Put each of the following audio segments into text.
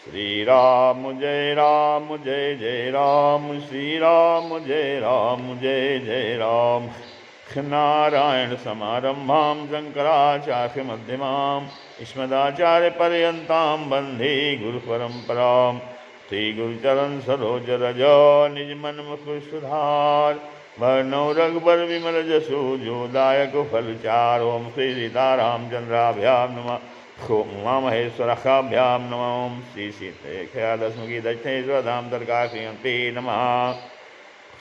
श्री राम जय जय राम, श्री राम जय जय राम। नारायण समारंभां शंकराचार्य मध्यमाम् अस्मदाचार्यपर्यन्तां वन्दे गुरुपरम्पराम्। श्री गुरुचरण सरोज रज निज मन मुकुर सुधार, वर्णौ रघुबर विमल जसु जो दायक फल चार। ओम श्री सीताराम चंद्राभ्याम नमः, उमा महेश्वराभ्याम नमः। ओम श्री सीतेख्यादस्मुखी दक्षिणेश्वरधाम तर्काश्रियन्ते नमः।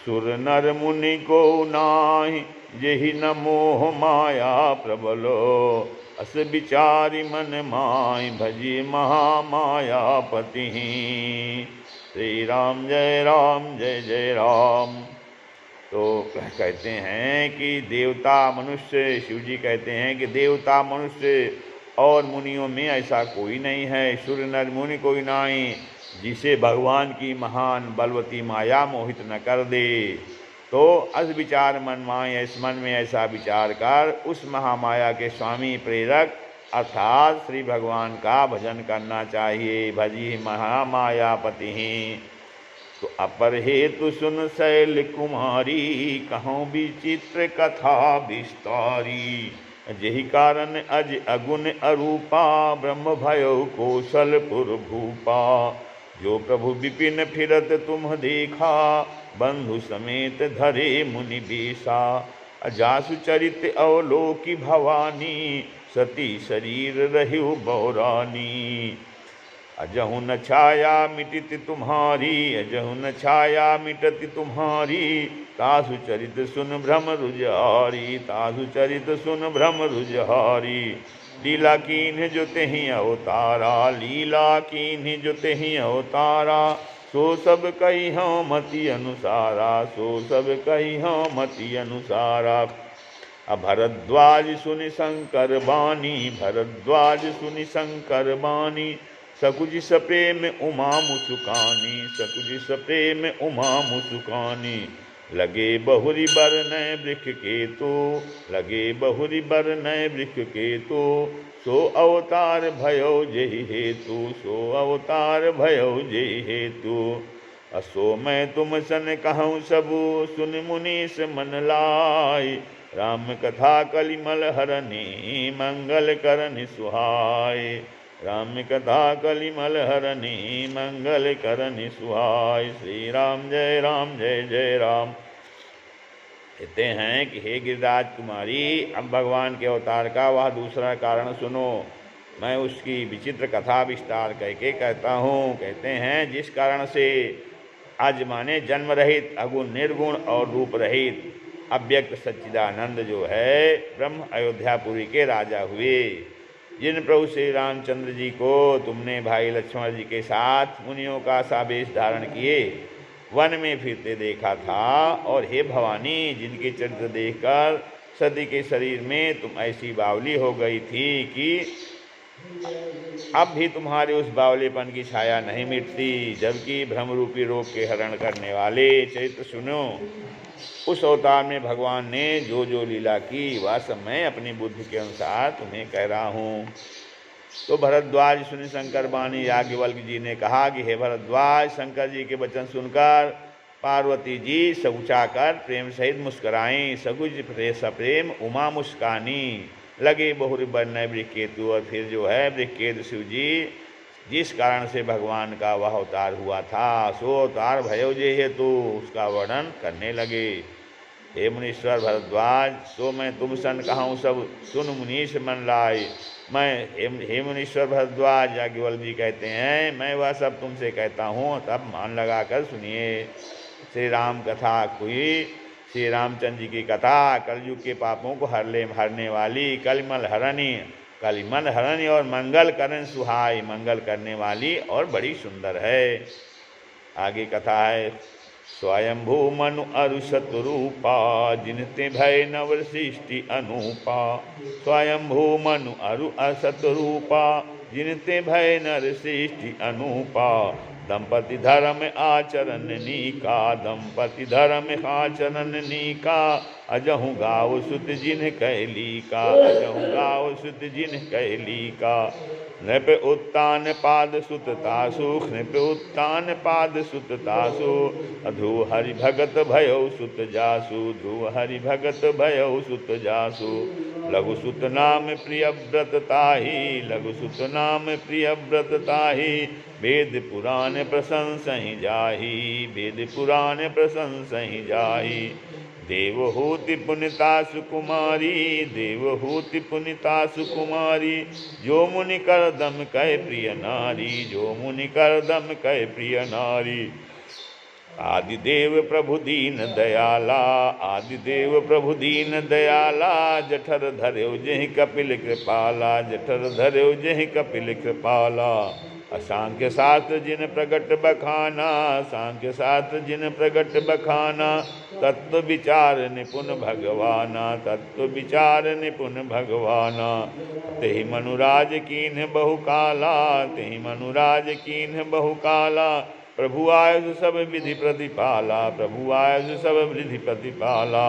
सुर नर मुनि को नाहि जेहि न मोह माया प्रबलो, अस विचारी मन माय भजी महामायापति। श्री राम जय जय राम। तो कहते हैं कि देवता मनुष्य, शिव जी कहते हैं कि देवता मनुष्य और मुनियों में ऐसा कोई नहीं है। सूर्य नर मुनि कोई नहीं जिसे भगवान की महान बलवती माया मोहित न कर दे। तो अस विचार मन माय, इस मन में ऐसा विचार कर उस महामाया के स्वामी प्रेरक अर्थात श्री भगवान का भजन करना चाहिए। भजी महामायापति। तो अपर हेतु सुन शैल कुमारी, कहूँ विचित्र कथा विस्तारी। यही कारण अज अगुण अरूपा, ब्रह्म भयो कौशलपुर भूपा। जो प्रभु विपिन फिरत तुम देखा, बंधु समेत धरे मुनि बेसा। अजासु चरित अवलोकी भवानी, सती शरीर रह्यु बौरानी। अजहु न छाया मिटित तुम्हारी, अजहु न छाया मिटति तुम्हारी। तासु चरित सुन भ्रम रुझारी, तासु चरित सुन भ्रम रुझारी। लीला कीन्ह जो तेहि अवतारा, लीला कीन्ह जो तेहि अवतारा। सो सब कही हाँ मति अनुसारा, सो सब कही हाँ मति अनुसारा। भरद्वाज सुनि शंकर बानी, भरद्वाज सुनि शंकर बानी। सकुज सप्रेम उमा मुसुकानी, सकुज सप्रेम उमा मुसुकानी। लगे बहुरी बरनय वृक्ष केतु, लगे बहुरी बरनय वृक्ष केतु। सो अवतार भयो जेहि हेतु, सो अवतार भयो जेहि हेतु। असो मैं तुम सन कहूँ सबु, सुन मुनीस मन लाई। राम कथा कलिमल हरनि, मंगल करनि सुहाय। राम कथा कलिमल हरनि, मंगल करनि सुहाय। श्री राम जय राम। कहते हैं कि हे गिरिराज कुमारी, अब भगवान के अवतार का वह दूसरा कारण सुनो। मैं उसकी विचित्र कथा विस्तार करके कहता हूँ। कहते हैं जिस कारण से आज माने जन्म रहित, अगुण निर्गुण और रूप रहित अव्यक्त सच्चिदानंद जो है ब्रह्म अयोध्यापुरी के राजा हुए। जिन प्रभु श्री रामचंद्र जी को तुमने भाई लक्ष्मण जी के साथ मुनियों का सा वेश धारण किए वन में फिरते देखा था, और हे भवानी जिनके चरित्र देखकर सती के शरीर में तुम ऐसी बावली हो गई थी कि अब भी तुम्हारे उस बावलेपन की छाया नहीं मिटती। जबकि भ्रमरूपी रोग के हरण करने वाले चरित्र सुनो। उस अवतार में भगवान ने जो जो लीला की वह सब मैं अपनी बुद्धि के अनुसार तुम्हें कह रहा हूँ। तो भरद्वाज सुनि शंकर बानी, याज्ञवल्क्य जी ने कहा कि हे भरद्वाज, शंकर जी के वचन सुनकर पार्वती जी सकुचाकर प्रेम सहित मुस्कराएं। सकुच सप्रेम उमा मुस्कानी। लगे बहुरी बरनय वृक्केतु। और फिर जो है वृक्केतु शिव जी जिस कारण से भगवान का वह अवतार हुआ था, सो अवतार भयो जे हेतु उसका वर्णन करने लगे। हे मुनीश्वर भरद्वाज, सो मैं तुम सन कहूँ सब, सुन मुनीश मन लाए। मैं हे मुनीश्वर भरद्वाज, याज्ञवल्क्य जी कहते हैं मैं वह सब तुमसे कहता हूँ, तब मान लगा कर सुनिए। श्री राम कथा हुई, श्री रामचंद्र जी की कथा कलयुग के पापों को हरने वाली, कलिमल हरणी और मंगल करण सुहाय, मंगल करने वाली और बड़ी सुंदर है। आगे कथा है। स्वयंभू मनु अरु शतरूपा, जिनते भय नवर सृष्टि अनूपा। स्वयंभू मनु अरु असतरूपा, जिनते भय नर सृष्टि अनूपा। दंपति धर्म आचरण नीका, दंपति धर्म आचरण नीका, अजहु गाव सुत जिन कैली का, अजहु गाव सुत जिन कैली का। नृप उत्तान पाद सुत तासु, नृप उत्तान पाद सुत तासु, ध्रुव हरि भगत भयो सुत जासु, ध्रुव हरि भगत भयो सुत जासु। लघु सुत नाम प्रिय व्रत ताहि, लघु सुत नाम प्रिय व्रत ताहि, वेद पुराण प्रशंसहि जाहि, वेद पुराण प्रशंसहि जाहि। देवहूति पुनिता सुकुमारी, देवहूति पुनिता सुकुमारी, जो मुनि कर दम कह प्रिय नारी, जो मुनि कर दम कह प्रिय नारी। आदिदेव प्रभु दीन दयाला, आदिदेव प्रभु दीन दयाला, जठर धर्यो जेहि कपिल कृपाला, जठर धर्यो जेहि कपिल कृपाला। असंख्य शास्त्र जिन प्रगट बखाना, सांख्य शास्त्र जिन प्रगट बखाना, तत्व विचार निपुण भगवाना, तत्व विचार निपुण भगवाना। तेहि मनुराज कीन्ह बहुकाला, तेहि मनुराज कीन्ह बहुकाला, प्रभु आयुष सब विधि प्रतिपाला, प्रभु आयुष सब विधि प्रतिपाला।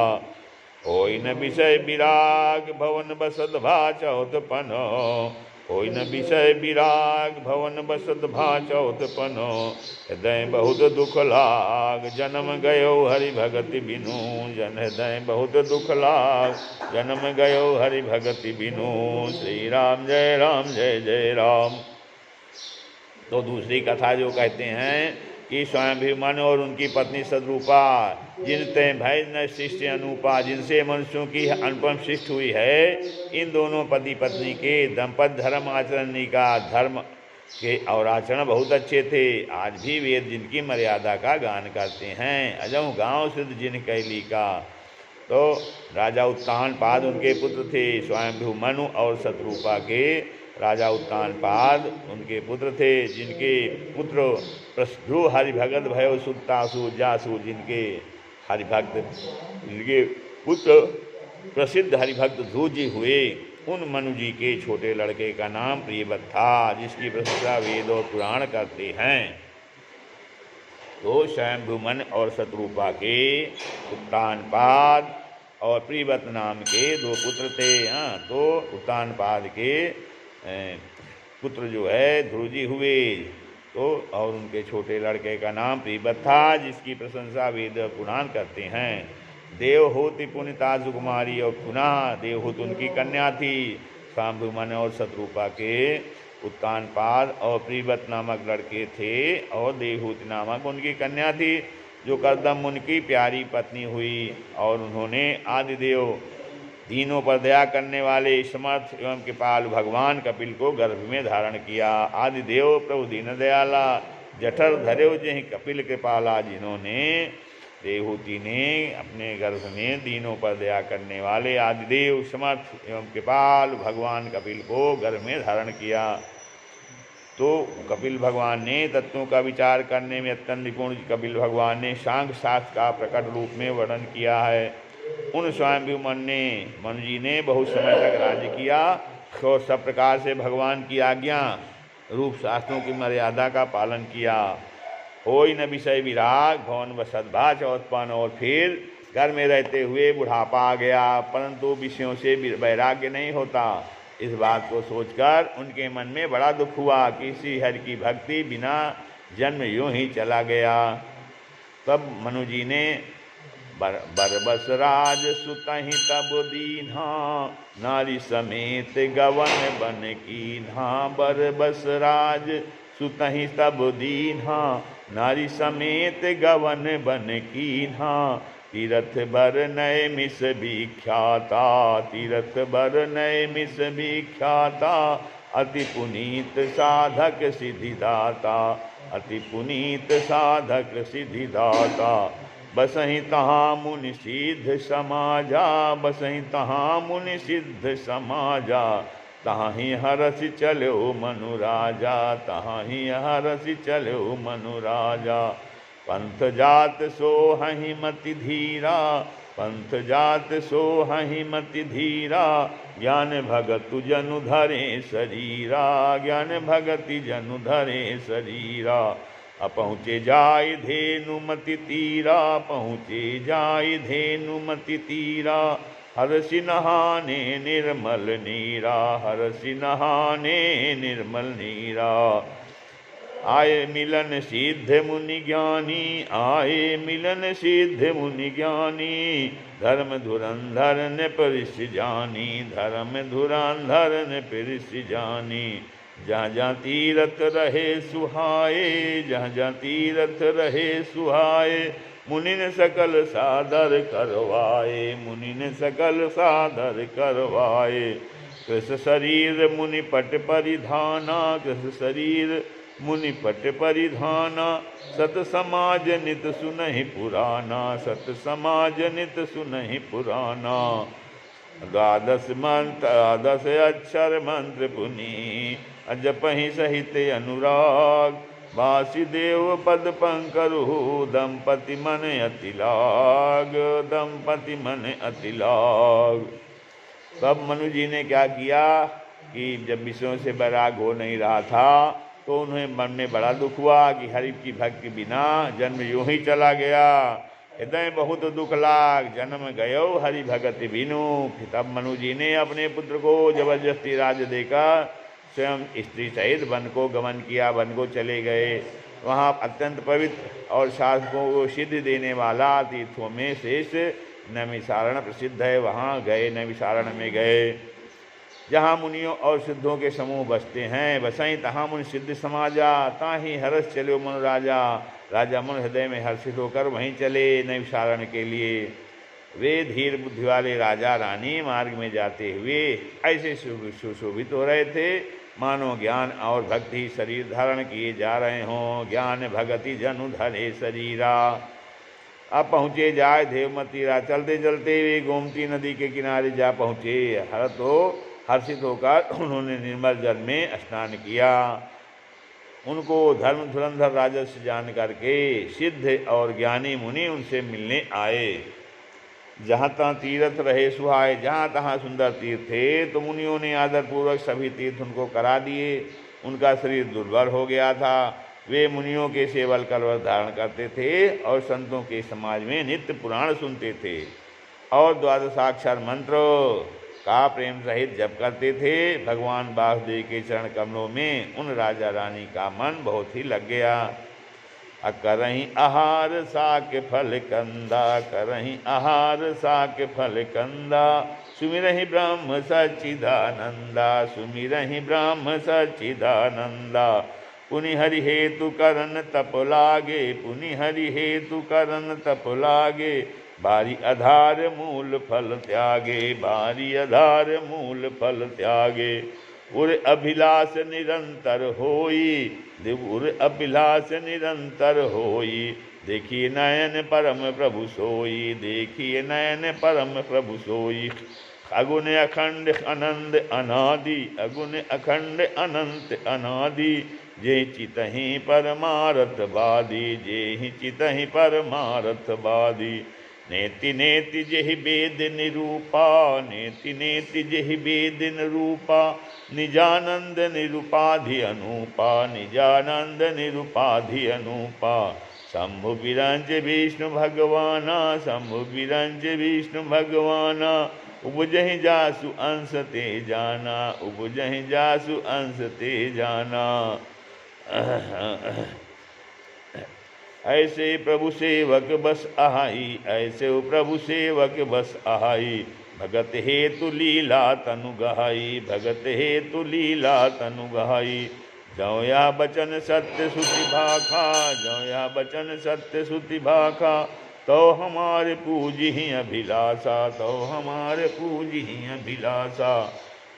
होई न विषय विराग भवन बसत भा चौथपनो, होई न विषय विराग भवन बसत भा चौथपनो। हृदय बहुत दुख लाग जन्म गयो हरि भगति बिनु, जन हृदय बहुत दुख लाग जन्म गयो हरि भगति बिनु। श्री राम जय राम जय जय राम। तो दूसरी कथा जो कहते हैं कि स्वयं और उनकी पत्नी सद्रूपा, जिनते भय न शिष्ट अनुपा, जिनसे मनुष्यों की अनुपम शिष्ट हुई है, इन दोनों पति पत्नी के दंपत धर्म आचरण का धर्म के और आचरण बहुत अच्छे थे। आज भी वेद जिनकी मर्यादा का गान करते हैं। अजहु गाँव सिद्ध जिन कैली का। तो राजा उत्तानपाद उनके पुत्र थे, स्वयंभू मनु और सतरूपा के राजा उत्तानपाद उनके पुत्र थे, जिनके पुत्र ध्रुव हरिभगत भयो सुतासु जासु, जिनके हरिभक्त जिनके पुत्र प्रसिद्ध हरिभक्त ध्रुव जी हुए। उन मनु जी के छोटे लड़के का नाम प्रियव्रत था, जिसकी प्रशंसा वेद और पुराण करते हैं। तो स्वयंभू मन और शत्रुपा के उत्तानपाद और प्रियव्रत नाम के दो पुत्र थे। तो उत्तानपाद के पुत्र जो है ध्रुव जी हुए, तो और उनके छोटे लड़के का नाम प्रियव्रत था, जिसकी प्रशंसा वेद पुराण करते हैं। देवहूति पुनिता सुकुमारी, और पुनः देवहूति उनकी कन्या थी। स्वयंभू मन और शत्रुपा के उत्तानपाद और प्रियव्रत नामक लड़के थे, और देवहूति नामक उनकी कन्या थी, जो कर्दम उनकी प्यारी पत्नी हुई। और उन्होंने आदिदेव दीनों पर दया करने वाले समर्थ एवं कृपालु भगवान कपिल को गर्भ में धारण किया। आदिदेव प्रभु दीन दयाला, जठर धर्यो जेहि कपिल कृपाला, जिन्होंने देवहूति ने अपने गर्भ में दीनों पर दया करने वाले आदिदेव समर्थ एवं कृपालु भगवान कपिल को गर्भ में धारण किया। तो कपिल भगवान ने तत्वों का विचार करने में अत्यंत निपुण कपिल भगवान ने सांख्य शास्त्र का प्रकट रूप में वर्णन किया है। उन स्वयंभू मनु जी ने बहुत समय तक राज्य किया, और सब प्रकार से भगवान की आज्ञा रूप शास्त्रों की मर्यादा का पालन किया। होई न विषय विराग भवन बसद्भा चौथपन, और फिर घर में रहते हुए बुढ़ापा आ गया, परंतु विषयों से वैराग्य नहीं होता। इस बात को सोचकर उनके मन में बड़ा दुख हुआ कि श्री हरि की भक्ति बिना जन्म यूं ही चला गया। तब मनु जी ने बरबस राज सुतहि तब दीन्हा, नारी समेत गवन बन कीन्हा। बरबस राज सुतहि तब दीन्हा, नारी समेत गवन बन कीन्हा। तीरथ बर नय मिस विख्याता, तीरथ बर नय मिस विख्याता। अति पुनीत साधक सिद्धिदाता, अति पुनीत साधक सिद्धिदाता। बसहि तहाँ मुनि सिद्ध समाजा, बसहि तहाँ मुनि सिद्ध समाजा। तहाँ ही हरसि चलो मनु राजा, तहाँ ही हरसि चलो मनु राजा। पंथ जात सोहहि मति धीरा, पंथ जात सोहहि मति धीरा। ज्ञान भगतु जनु धरे शरीरा, ज्ञान भगति जनु धरे शरीरा। अपहुँचे जाय धेनुमति तीरा, पहुँचे जाय धेनुमति तीरा, हरसि नहाने निर्मल नीरा, हरसि नहाने निर्मल नीरा। आए मिलन सिद्ध मुनि ज्ञानी, आए मिलन सिद्ध मुनि ज्ञानी, धर्म धुरंधर ने परिस जानी, धर्म धुरंधर ने परिस जानी। जहाँ जहाँ तीरथ रहे सुहाए, जहाँ जहाँ तीरथ रहे सुहाए, मुनि ने सकल सादर करवाए, मुनि ने सकल सादर करवाए। कृष शरीर मुनि पट परिधाना, कृष शरीर मुनि पट परिधाना, सत समाज नित सुनहि पुराना, सत समाज नित सुनहि पुराना। द्वादश मंत्र द्वादश अक्षर मंत्र पुनि, अजपहि सहित अनुराग, वासुदेव पद पंकरु, दंपति मन अति लाग, दंपति मन अति लाग। तब मनु जी ने क्या किया कि जब विषयों से वैराग हो नहीं रहा था तो उन्हें मन में बड़ा दुख हुआ कि हरि की भक्ति बिना जन्म यूं ही चला गया। हृदय बहुत दुख लाग, जन्म गयो हरि भगति बिनु। तब मनु जी ने अपने पुत्र को जबरदस्ती राज्य देकर स्वयं स्त्री सहित वन को गमन किया, वन को चले गए। वहाँ अत्यंत पवित्र और शासकों को सिद्धि देने वाला तीर्थों में शेष नैमिषारण्य प्रसिद्ध है। वहाँ गए, नैमिषारण्य में गए, जहाँ मुनियों और सिद्धों के समूह बसते हैं। बसई तहाँ मुनि सिद्ध समाजा, ताहि हर्ष चलो मनु राजा। राजा मन हृदय में हर्षित होकर वहीं चले नैमिषारण्य के लिए। वे धीर बुद्धि वाले राजा रानी मार्ग में जाते हुए ऐसे सुशोभित हो रहे थे मानो ज्ञान और भक्ति शरीर धारण किए जा रहे हों। ज्ञान भगति जनु धरे शरीरा। अब पहुँचे जाए देवमतीरा। चलते चलते वे गोमती नदी के किनारे जा पहुँचे। हर तो हर्षित होकर उन्होंने निर्मल जल में स्नान किया। उनको धर्म धुरंधर राजस्य जान करके सिद्ध और ज्ञानी मुनि उनसे मिलने आए। जहाँ तहाँ तीर्थ रहे सुहाए, जहाँ तहाँ सुंदर तीर्थ थे तो मुनियों ने आदरपूर्वक सभी तीर्थ उनको करा दिए। उनका शरीर दुर्बल हो गया था। वे मुनियों के सेवल कलवर धारण करते थे और संतों के समाज में नित्य पुराण सुनते थे और द्वादशाक्षर मंत्र का प्रेम सहित जप करते थे। भगवान वासुदेव के चरण कमलों में उन राजा रानी का मन बहुत ही लग गया। करहीं आहार साक फल कंदा, करहीं आहार साक फल कंदा, सुमिरहि ब्रह्म सच्चिदानंदा, सुमिरहि ब्रह्म सच्चिदानंदा। पुनि हरि हेतु करन तप लागे, पुनि हरि हेतु करन तप लागे, बारी आधार मूल फल त्यागे, बारी आधार मूल फल त्यागे। उर अभिलाष निरंतर होई, उर अभिलाष निरंतर होई, देखिए नयन परम प्रभु सोई, देखिए नयन परम प्रभु सोई। अगुण अखंड अनंत अनादि, अगुण अखंड अनंत अनादि, जे चितहि परमारथ वादी, जे चितहि परमारथ वादी। नेति नेति जेहि वेद निरूपा, नेति नेति जेहि वेद निरूपा, निजानंद निरूपाधि अनूपा, निजानंद निरूपाधि अनूपा। शंभु विरंच विष्णु भगवाना, शंभु विरंच विष्णु भगवाना, उपजहि जासु अंश ते जाना, उपजहि जासु अंश ते जाना। ऐसे प्रभु सेवक बस आहाई, ऐसे प्रभु सेवक बस आहाई, भगत हेतु लीला तनु गहाई, भगत हेतु लीला तनु गहाई। जौ या बचन सत्य सुति भाखा, जौ या बचन सत्य सुति भाखा, तो हमारे पूजी ही अभिलाषा, तो हमारे पूजी ही अभिलाषा।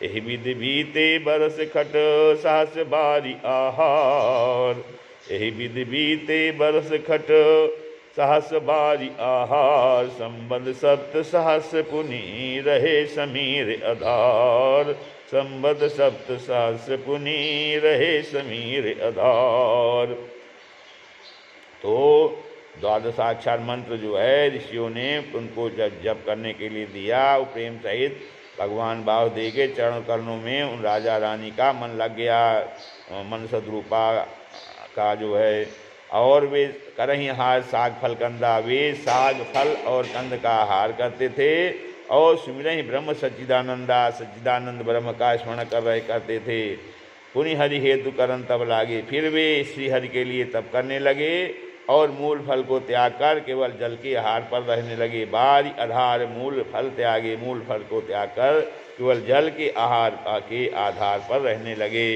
एहि विधि बीते बरस खट साहस बारी आहार, एहि विधि बीते बरस खट सहस बारी आहार। संबंध सप्त सहस पुनि रहे समीर आधार, संबंध सप्त सहस पुनि रहे समीर आधार। तो द्वादशाक्षर मंत्र जो है ऋषियों ने उनको जप करने के लिए दिया। वो प्रेम सहित भगवान वासुदेव के चरण करणों में उन राजा रानी का मन लग गया। मन सद्रूपा का जो है और वे करही हार साग फल कंदा, वे साग फल और कंद का आहार करते थे और सुमिरहि ब्रह्म सच्चिदानंदा, सच्चिदानंद ब्रह्म का स्मरण कर रहे करते थे। पुनि हरि हेतु करन तब लागे, फिर वे श्री हरि के लिए तप करने लगे और मूल फल को त्याग कर केवल जल के आहार पर रहने लगे। बारी आधार मूल फल त्यागे, मूल फल को त्याग कर केवल जल के आहार के आधार पर रहने लगे।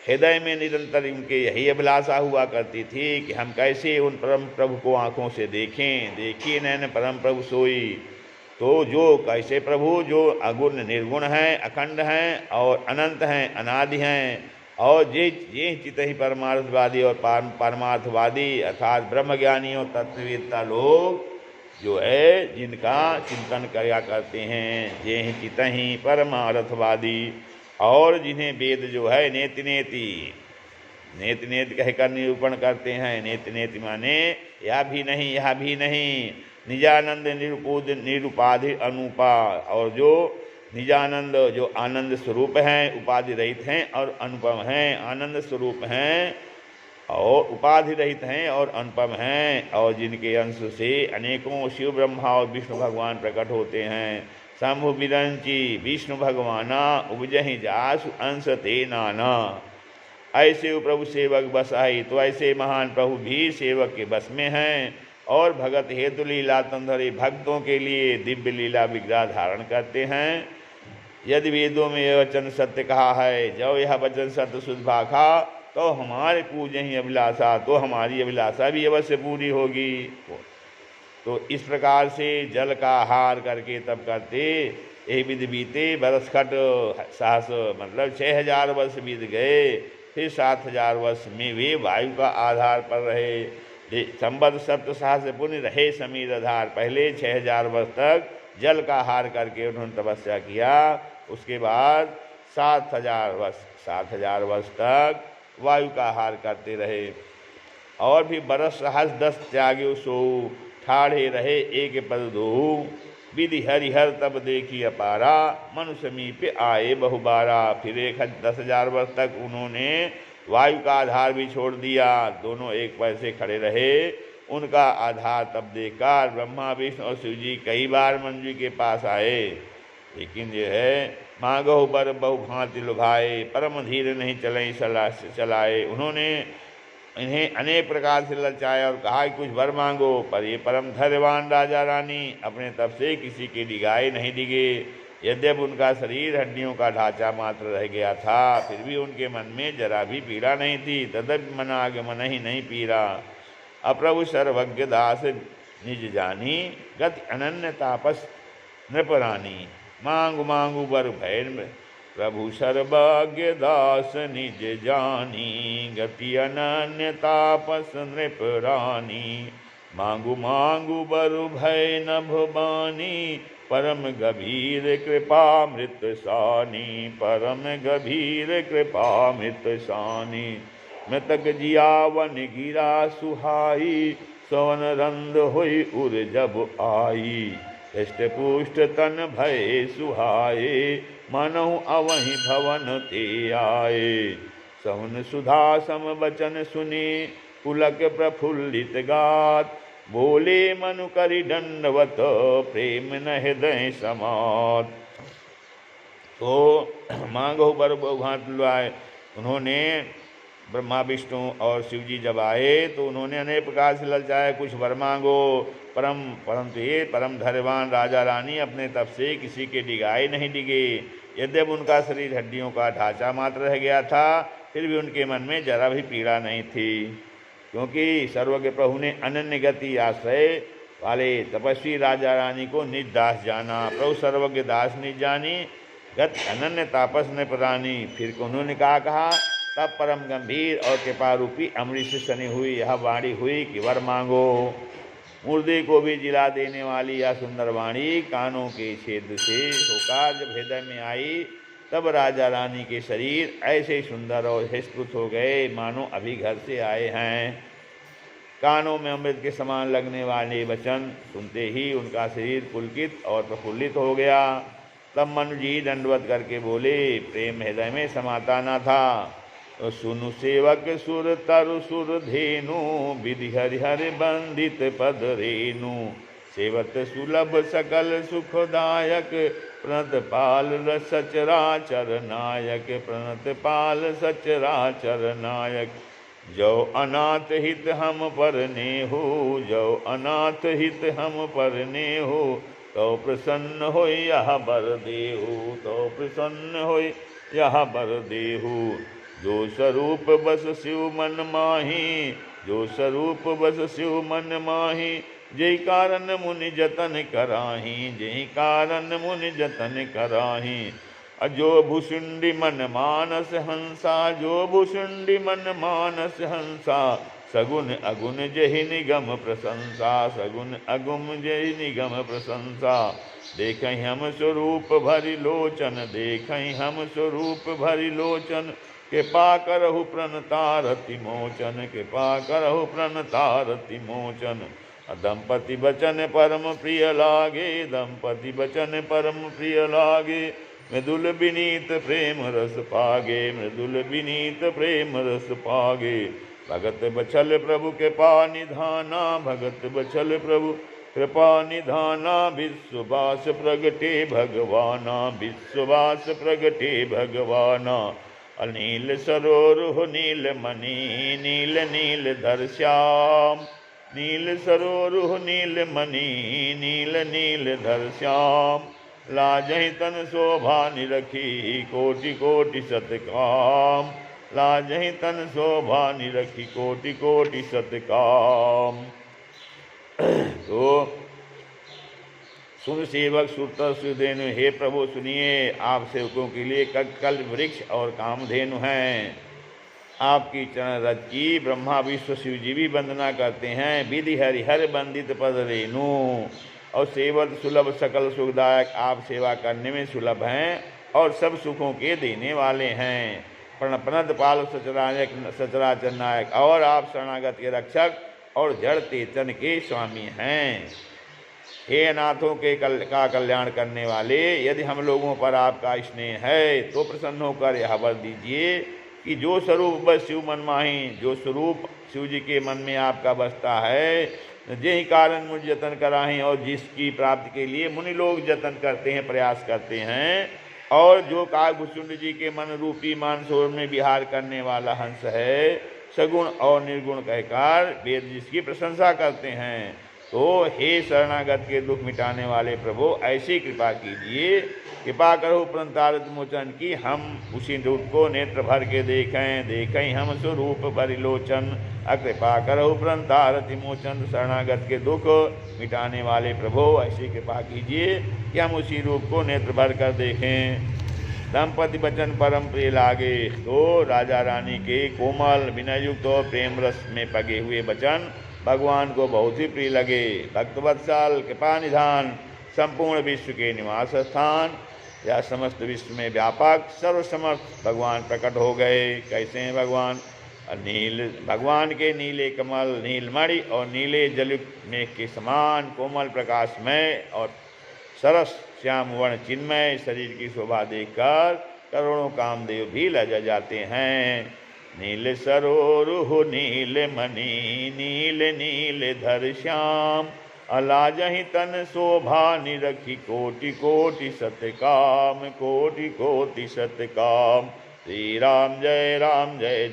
हृदय में निरंतर उनके यही अभिलाषा हुआ करती थी कि हम कैसे उन परम प्रभु को आँखों से देखें। देखिए नैन परम प्रभु सोई, तो जो कैसे प्रभु जो अगुण निर्गुण हैं, अखंड हैं और अनंत हैं, अनादि हैं, और ये चित ही परमार्थवादी और परमार्थवादी अर्थात ब्रह्मज्ञानी और तत्ववेत्ता लोग जो है जिनका चिंतन किया करते हैं, ये चित ही परमार्थवादी, और जिन्हें वेद जो है नेति नेति नेति नेति कहकर निरूपण करते हैं। नेति नेति माने यह भी नहीं, यह भी नहीं, निजानंद निरुपाधि अनुपा, और जो निजानंद जो आनंद स्वरूप हैं, उपाधि रहित हैं और अनुपम हैं, आनंद स्वरूप हैं और उपाधि रहित हैं और अनुपम हैं, और जिनके अंश से अनेकों शिव ब्रह्मा और विष्णु भगवान प्रकट होते हैं। शंभु विरंची विष्णु भगवाना उपजहि जासु अंश ते नाना। ऐसे प्रभु सेवक बस आई, तो ऐसे महान प्रभु भी सेवक के बस में हैं और भगत हेतु लीला तंधरे भक्तों के लिए दिव्य लीला विग्रह धारण करते हैं। यदि वेदों में यह वचन सत्य कहा है, जब यह वचन सत्य शुद्ध भाखा, तो हमारे पूजे ही अभिलाषा, तो हमारी अभिलाषा भी अवश्य पूरी होगी। तो इस प्रकार से जल का आहार करके तब करते एक विधि बीते बरस खट सहस, मतलब 6000 वर्ष बीत गए। फिर 7000 वर्ष में वे वायु का आधार पर रहे। संबद्ध सप्त सहस्र पुण्य रहे समीर आधार। पहले 6000 वर्ष तक जल का आहार करके उन्होंने तपस्या किया, उसके बाद 7000 वर्ष तक वायु का आहार करते रहे, और भी बरस सहस 10 त्यागे सो, ठाढ़े रहे एक पद दो, विधि हरिहर तब देखी अपारा, मनु समीप आए बहुबारा। फिर 10,000 वर्ष तक उन्होंने वायु का आधार भी छोड़ दिया, दोनों एक पैर से खड़े रहे। उनका आधार तब देखकर ब्रह्मा विष्णु और शिव जी कई बार मनु जी के पास आए, लेकिन ये है मांगो बर बहु भांति लुभाए, परम धीर नहीं चलाए। उन्होंने इन्हें अनेक प्रकार से ललचाया और कहा कि कुछ वर मांगो, पर ये परम धैर्यवान राजा रानी अपने तब से किसी के डिगाए नहीं डिगे। यद्यपि उनका शरीर हड्डियों का ढांचा मात्र रह गया था, फिर भी उनके मन में जरा भी पीड़ा नहीं थी। तदपि मन आगे मन ही नहीं पीड़ा। अप्रभु सर्वज्ञ दास निज जानी, गति अनन्य तापस नृपरानी। मांगू मांगू बर भय प्रभु सर्वज्ञ दास निज जानी, गति अनन्य तापस नृपरानी। मांगू मांगू बरु भय नभ बानी, परम गभीर कृपा मृत सानी, परम गभीर कृपा मृत सानी। मृतक जियावन गिरा सुहाई, सवन रंद होई उर जब आई। हृष्ट पुष्ट तन भय सुहाए, मनहु अवहि भवन ते आए। सवन सुधा सम वचन सुने, पुलक प्रफुल्लित गात। बोले मनु करि दंडवत, प्रेम न हृदय समात। तो मांगो बर बहुभांत लुआए। उन्होंने ब्रह्मा विष्णु और शिव जी जब आए तो उन्होंने अनेक प्रकार से ललचाया, कुछ वर मांगो। परंतु ये परम धैर्यवान राजा रानी अपने तप से किसी के डिगाए नहीं डिगे। यद्यपि उनका शरीर हड्डियों का ढांचा मात्र रह गया था, फिर भी उनके मन में जरा भी पीड़ा नहीं थी, क्योंकि सर्वज्ञ प्रभु ने अनन्य गति आश्रय वाले तपस्वी राजा रानी को निज दास जाना। प्रभु सर्वज्ञ दास निज जानी, गति अनन्य तापस न प्रदानी। फिर उन्होंने कहा तब परम गंभीर और कृपारूपी अमृत से सनी हुई यह वाणी हुई कि वर मांगो। मुर्दे को भी जिला देने वाली यह सुंदर वाणी कानों के छेद से होकर जब हृदय में आई, तब राजा रानी के शरीर ऐसे सुंदर और हृष्टपुष्ट हो गए मानो अभी घर से आए हैं। कानों में अमृत के समान लगने वाले वचन सुनते ही उनका शरीर पुलकित और प्रफुल्लित हो गया। तब मनु जी दंडवत करके बोले, प्रेम हृदय में समाता न था, सुनु सेवक सुर तरु सुर धेनु, विधि हरिहर बंदित पद रेनु। सेवत सुलभ सकल सुखदायक, प्रणत पाल सचराचर नायक, प्रणत पाल सचराचर नायक। जो अनाथ हित हम परने हो, जो अनाथ हित हम परने हो, तो प्रसन्न होय यह बर देहु, तो प्रसन्न होय यह बर देहु। जो स्वरूप बस शिव मन माही, जो स्वरूप बस शिव मन माही, जय कारण मुनि जतन कराही, जय कारण मुनि जतन कराही। अजो भुषुंडी मन मानस हंसा, जो भुषुंडी मन मानस हंसा, सगुन अगुण जहि निगम प्रशंसा, सगुन अगुम जहि निगम प्रशंसा। देखहि हम स्वरूप भरि लोचन, देखहि हम स्वरूप भरि लोचन, कृपा करहु प्रणतारति मोचन, कृपा करहु प्रणतारति मोचन। दंपति बचन परम प्रिय लागे, दंपति बचन परम प्रिय लागे, मृदुल विनीत प्रेम रस पागे, मृदुल विनीत प्रेम रस पागे। भगत बछल प्रभु कृपा निधाना, भगत बछल प्रभु कृपा निधाना, विश्ववास प्रगटे भगवाना, विश्ववास प्रगटे भगवाना। अनील सरोरुह नील मणि, नील नील धर श्याम, नील सरोरुह नील मणि, नील नील धर श्याम। लाजहि तन शोभा निरखी, कोटि कोटि सतकाम, लाजहि तन शोभा निरखी, कोटि कोटि सतकाम। तो सुन सेवक सुरतर सुधेनु, हे प्रभु सुनिए, आप सेवकों के लिए कल्प वृक्ष और कामधेनु हैं। आपकी चरण रज की ब्रह्मा विश्व शिव जी भी वंदना करते हैं। विधि हरिहर बंदित पद रेणु, और सेवत सुलभ सकल सुखदायक, आप सेवा करने में सुलभ हैं और सब सुखों के देने वाले हैं। प्रणत पाल सचरायक सचराचर नायक, और आप शरणागत के रक्षक और जड़ चेतन के स्वामी हैं। हे अनाथों के का कल्याण करने वाले, यदि हम लोगों पर आपका स्नेह है तो प्रसन्न होकर यह वर दीजिए कि जो स्वरूप बस शिव मन माही, जो स्वरूप शिव जी के मन में आपका बसता है, यही कारण मुझ जतन कराहें, और जिसकी प्राप्ति के लिए मुनि लोग जतन करते हैं, प्रयास करते हैं। और जो काकभुषुंड जी के मन रूपी मानसरोवर में विहार करने वाला हंस है, सगुण और निर्गुण कहकर वेद जिसकी प्रशंसा करते हैं। तो हे शरणागत के दुख मिटाने वाले प्रभु, ऐसी कृपा कीजिए, कृपा करो प्रणतारत मोचन की, हम उसी रूप को नेत्र भर के देखें, देखें हम स्वरूप परिलोचन। अकृपा करो प्रणतारति मोचन, शरणागत के दुख मिटाने वाले प्रभु, ऐसी कृपा कीजिए कि हम उसी रूप को नेत्र भर कर देखें। दंपति बचन परम प्रिय लागे, तो राजा रानी के कोमल विनय युक्त और प्रेम रस में पगे हुए वचन भगवान को बहुत ही प्रिय लगे। भक्तवत्सल कृपा निधान, संपूर्ण विश्व के निवास स्थान, या समस्त विश्व में व्यापक सर्वसमर्थ भगवान प्रकट हो गए। कैसे हैं भगवान? नील भगवान के नीले कमल, नीलमणि और नीले जलयुक्त मेघ के समान कोमल प्रकाशमय और सरस श्याम वर्ण चिन्मय शरीर की शोभा देखकर करोड़ों कामदेव भी लजा जाते हैं। नील सरोरुह नील मणि, नील नील धर श्याम, अलाजहि तन शोभा निरखी, कोटि कोटि सतकाम, कोटि कोटि सतकाम। श्री राम जय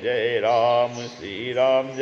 जय राम, श्री राम जय